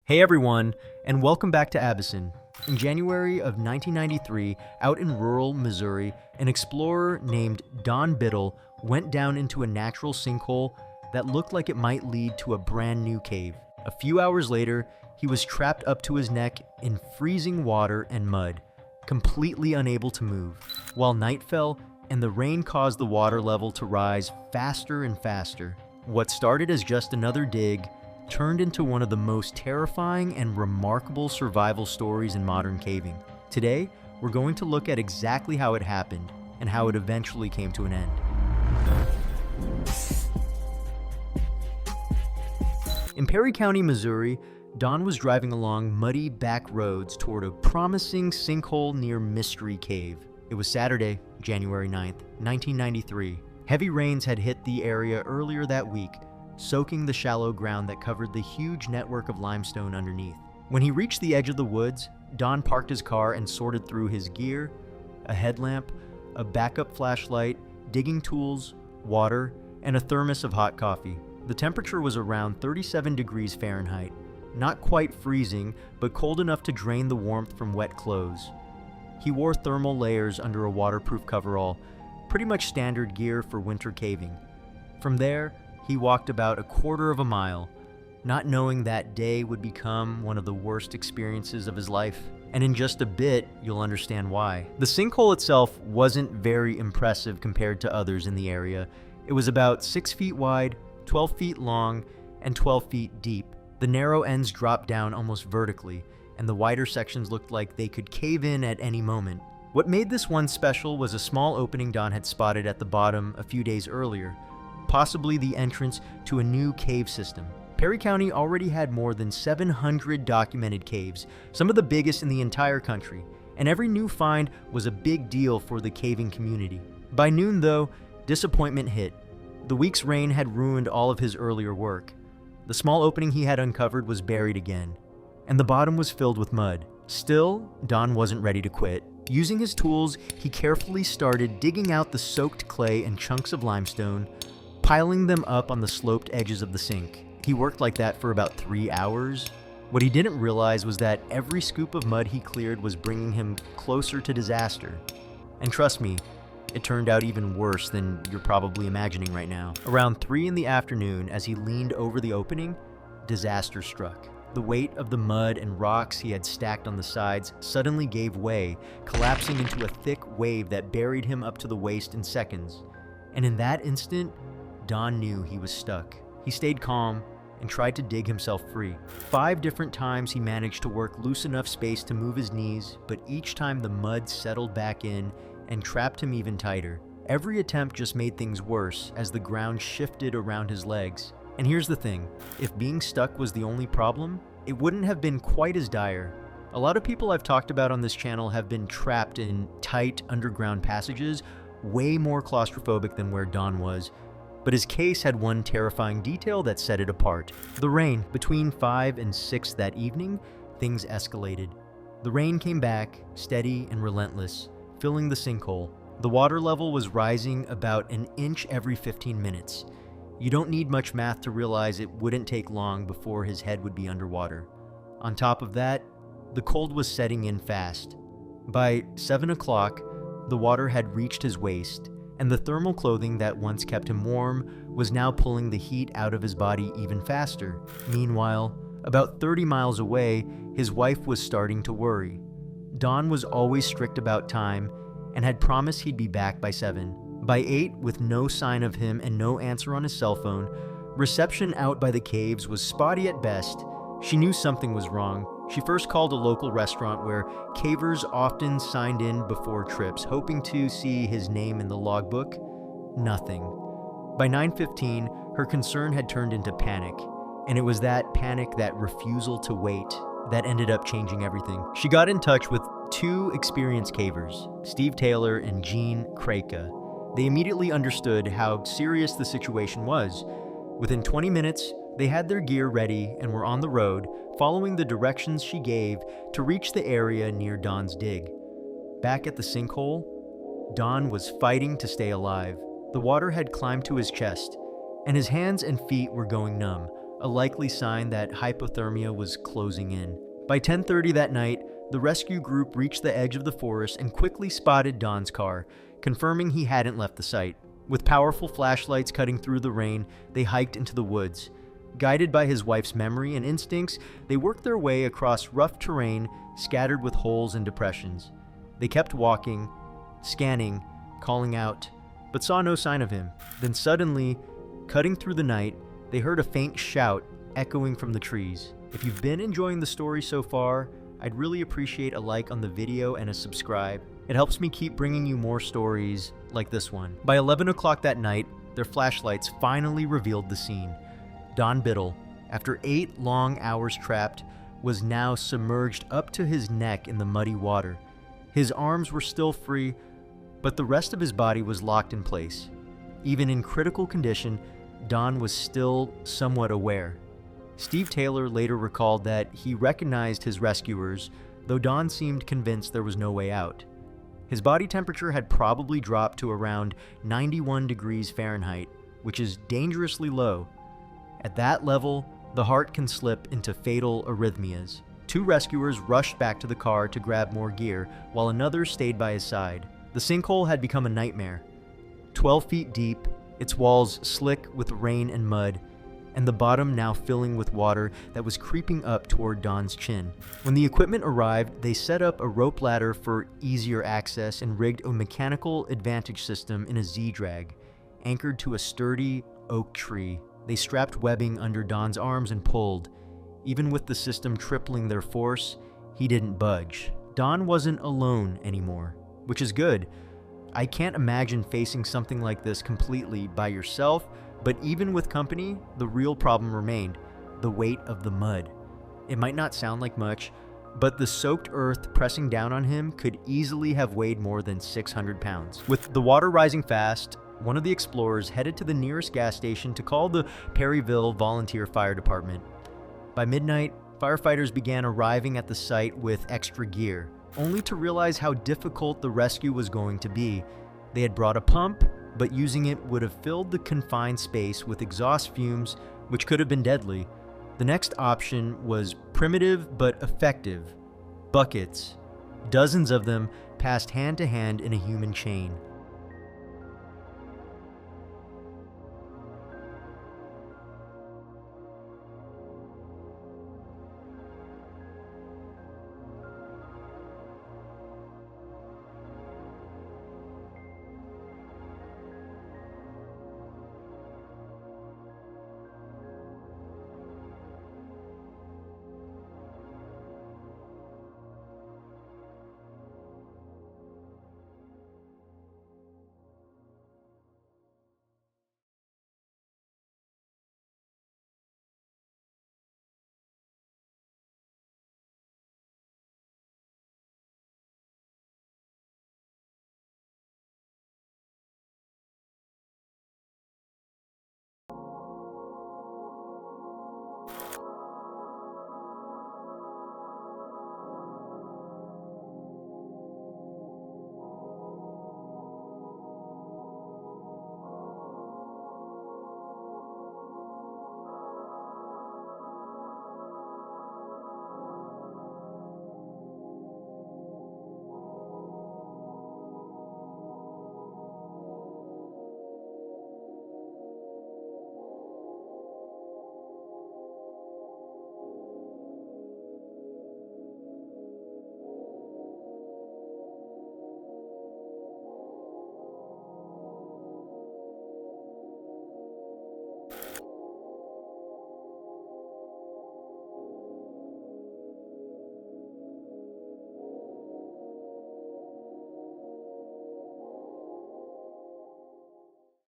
Hey everyone, and welcome back to Abyssin. In January of 1993, out in rural Missouri, an explorer named Don Bittle went down into a natural sinkhole that looked like it might lead to a brand new cave. A few hours later, he was trapped up to his neck in freezing water and mud, completely unable to move, while night fell and the rain caused the water level to rise faster and faster. What started as just another dig turned into one of the most terrifying and remarkable survival stories in modern caving. Today, we're going to look at exactly how it happened and how it eventually came to an end. In Perry County, Missouri, Don was driving along muddy back roads toward a promising sinkhole near Mystery Cave. It was Saturday, January 9th, 1993. Heavy rains had hit the area earlier that week, soaking the shallow ground that covered the huge network of limestone underneath. When he reached the edge of the woods, Don parked his car and sorted through his gear, a headlamp, a backup flashlight, digging tools, water, and a thermos of hot coffee. The temperature was around 37 degrees Fahrenheit, not quite freezing, but cold enough to drain the warmth from wet clothes. He wore thermal layers under a waterproof coverall, pretty much standard gear for winter caving. From there, he walked about a quarter of a mile, not knowing that day would become one of the worst experiences of his life. And in just a bit, you'll understand why. The sinkhole itself wasn't very impressive compared to others in the area. It was about 6 feet wide, 12 feet long, and 12 feet deep. The narrow ends dropped down almost vertically, and the wider sections looked like they could cave in at any moment. What made this one special was a small opening Don had spotted at the bottom a few days earlier, possibly the entrance to a new cave system. Perry County already had more than 700 documented caves, some of the biggest in the entire country, and every new find was a big deal for the caving community. By noon, though, disappointment hit. The week's rain had ruined all of his earlier work. The small opening he had uncovered was buried again, and the bottom was filled with mud. Still, Don wasn't ready to quit. Using his tools, he carefully started digging out the soaked clay and chunks of limestone, piling them up on the sloped edges of the sink. He worked like that for about 3 hours. What he didn't realize was that every scoop of mud he cleared was bringing him closer to disaster. And trust me, it turned out even worse than you're probably imagining right now. Around 3 in the afternoon, as he leaned over the opening, disaster struck. The weight of the mud and rocks he had stacked on the sides suddenly gave way, collapsing into a thick wave that buried him up to the waist in seconds. And in that instant, Don knew he was stuck. He stayed calm and tried to dig himself free. 5 different times he managed to work loose enough space to move his knees, but each time the mud settled back in and trapped him even tighter. Every attempt just made things worse as the ground shifted around his legs. And here's the thing, if being stuck was the only problem, it wouldn't have been quite as dire. A lot of people I've talked about on this channel have been trapped in tight underground passages, way more claustrophobic than where Don was. But his case had one terrifying detail that set it apart. The rain. Between 5 and 6 that evening, things escalated. The rain came back, steady and relentless, filling the sinkhole. The water level was rising about an inch every 15 minutes. You don't need much math to realize it wouldn't take long before his head would be underwater. On top of that, the cold was setting in fast. By 7 o'clock, the water had reached his waist, and the thermal clothing that once kept him warm was now pulling the heat out of his body even faster. Meanwhile, about 30 miles away, his wife was starting to worry. Don was always strict about time and had promised he'd be back by 7. By 8, with no sign of him and no answer on his cell phone, reception out by the caves was spotty at best. She knew something was wrong. She first called a local restaurant where cavers often signed in before trips, hoping to see his name in the logbook. Nothing. By 9:15, her concern had turned into panic, and it was that panic, that refusal to wait, that ended up changing everything. She got in touch with 2 experienced cavers, Steve Taylor and Gene Kraka. They immediately understood how serious the situation was. Within 20 minutes, they had their gear ready and were on the road, following the directions she gave to reach the area near Don's dig. Back at the sinkhole, Don was fighting to stay alive. The water had climbed to his chest, and his hands and feet were going numb. a likely sign that hypothermia was closing in. By 10:30 that night, the rescue group reached the edge of the forest and quickly spotted Don's car, confirming he hadn't left the site. With powerful flashlights cutting through the rain, they hiked into the woods. Guided by his wife's memory and instincts, they worked their way across rough terrain scattered with holes and depressions. They kept walking, scanning, calling out, but saw no sign of him. Then suddenly, cutting through the night, they heard a faint shout echoing from the trees. If you've been enjoying the story so far, I'd really appreciate a like on the video and a subscribe. It helps me keep bringing you more stories like this one. By 11 o'clock that night, their flashlights finally revealed the scene. Don Bittle, after 8 long hours trapped, was now submerged up to his neck in the muddy water. His arms were still free, but the rest of his body was locked in place. Even in critical condition, Don was still somewhat aware. Steve Taylor later recalled that he recognized his rescuers, though Don seemed convinced there was no way out. His body temperature had probably dropped to around 91 degrees Fahrenheit, which is dangerously low. At that level, the heart can slip into fatal arrhythmias. 2 rescuers rushed back to the car to grab more gear, while another stayed by his side. The sinkhole had become a nightmare. 12 feet deep, its walls slick with rain and mud, and the bottom now filling with water that was creeping up toward Don's chin. When the equipment arrived, they set up a rope ladder for easier access and rigged a mechanical advantage system in a Z-drag, anchored to a sturdy oak tree. They strapped webbing under Don's arms and pulled. Even with the system tripling their force, he didn't budge. Don wasn't alone anymore, which is good. I can't imagine facing something like this completely by yourself, but even with company, the real problem remained: the weight of the mud. It might not sound like much, but the soaked earth pressing down on him could easily have weighed more than 600 pounds. With the water rising fast, one of the explorers headed to the nearest gas station to call the Perryville Volunteer Fire Department. By midnight, firefighters began arriving at the site with extra gear, only to realize how difficult the rescue was going to be. They had brought a pump, but using it would have filled the confined space with exhaust fumes, which could have been deadly. The next option was primitive but effective: buckets. Dozens of them passed hand to hand in a human chain.